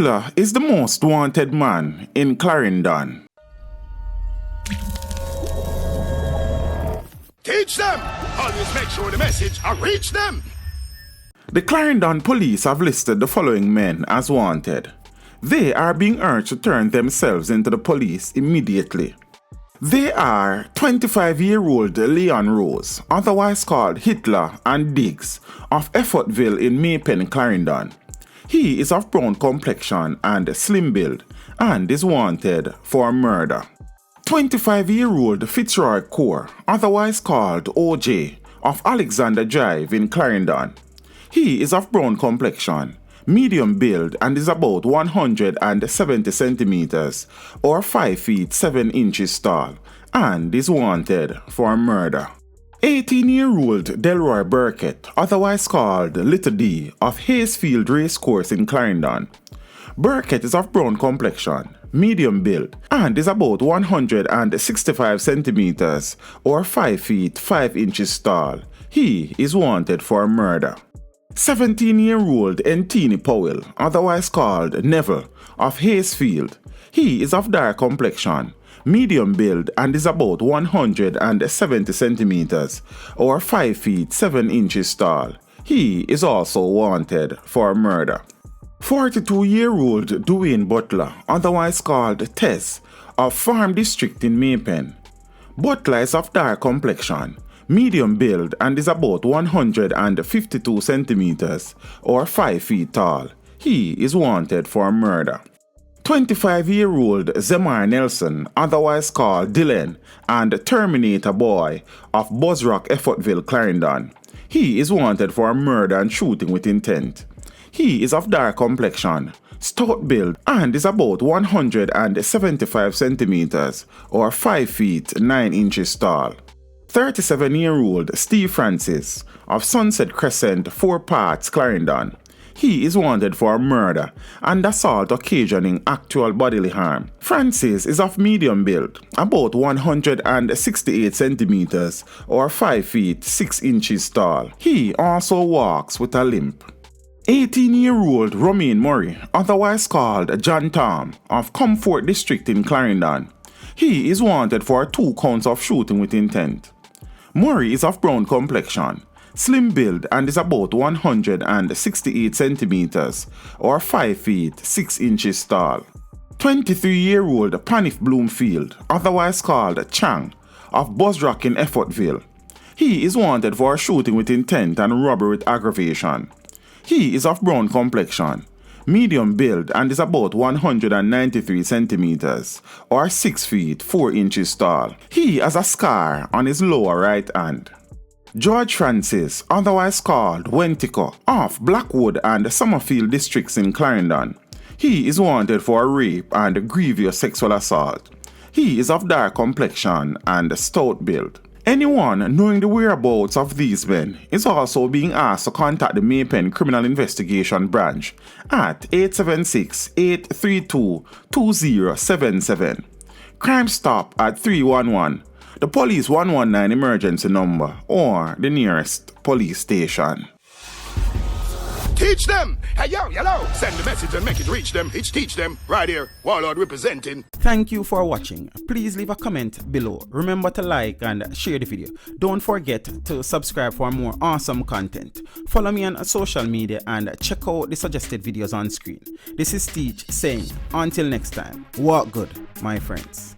Hitler is the most wanted man in Clarendon. Teach them! Always make sure the message reach them! The Clarendon police have listed the following men as wanted. They are being urged to turn themselves into the police immediately. They are 25-year-old Leon Rose, otherwise called Hitler and Diggs, of Effortville in Maypen, Clarendon. He is of brown complexion and slim build and is wanted for murder. 25-year-old Fitzroy Core, otherwise called OJ, of Alexander Drive in Clarendon. He is of brown complexion, medium build and is about 170 centimeters or 5 feet 7 inches tall and is wanted for murder. 18-year-old Delroy Burkett, otherwise called Little D, of Hayesfield Racecourse in Clarendon. Burkett is of brown complexion, medium build and is about 165 centimeters or 5 feet 5 inches tall. He is wanted for murder. 17-year-old ENTINI Powell, otherwise called Neville, of Hayesfield. He is of dark complexion, medium build and is about 170 centimeters or 5 feet 7 inches tall. He is also wanted for murder. 42-year-old Dwayne Butler, otherwise called Tess, of Farm District in Maypen. Butler is of dark complexion, medium build and is about 152 centimeters or 5 feet tall. He is wanted for murder. 25-year-old ZEMMAR Nelson, otherwise called Dillen, and Terminator Boy, of Buzzrock, Effortville, Clarendon. He is wanted for murder and shooting with intent. He is of dark complexion, stout build and is about 175 centimeters or 5 feet 9 inches tall. 37-year-old Steve Francis, of Sunset Crescent, 4 Parts, Clarendon. He is wanted for murder and assault occasioning actual bodily harm. Francis is of medium build, about 168 centimeters or 5 feet 6 inches tall. He also walks with a limp. 18-year-old ROMAINE Murray, otherwise called John Tom, of Comfort District in Clarendon. He is wanted for 2 counts of shooting with intent. Murray is of brown complexion, slim build and is about 168 centimeters or 5 feet 6 inches tall. 23-year-old PANIF Bloomfield, otherwise called Chang, of Buzzrock in Effortville. He is wanted for shooting with intent and robbery with aggravation. He is of brown complexion, medium build and is about 193 centimeters or 6 feet 4 inches tall. He has a scar on his lower right hand. George Francis, otherwise called Wentico, of Blackwood and Summerfield districts in Clarendon. He is wanted for rape and grievous sexual assault. He is of dark complexion and stout build. Anyone knowing the whereabouts of these men is also being asked to contact the Maypen Criminal Investigation Branch at 876-832-2077. Crime Stop at 311, the Police 119 emergency number, or the nearest police station. Teach them! Hey, yo, hello! Send the message and make it reach them. It's teach them. Right here, Warlord representing. Thank you for watching. Please leave a comment below. Remember to like and share the video. Don't forget to subscribe for more awesome content. Follow me on social media and check out the suggested videos on screen. This is Teach saying, until next time, walk good, my friends.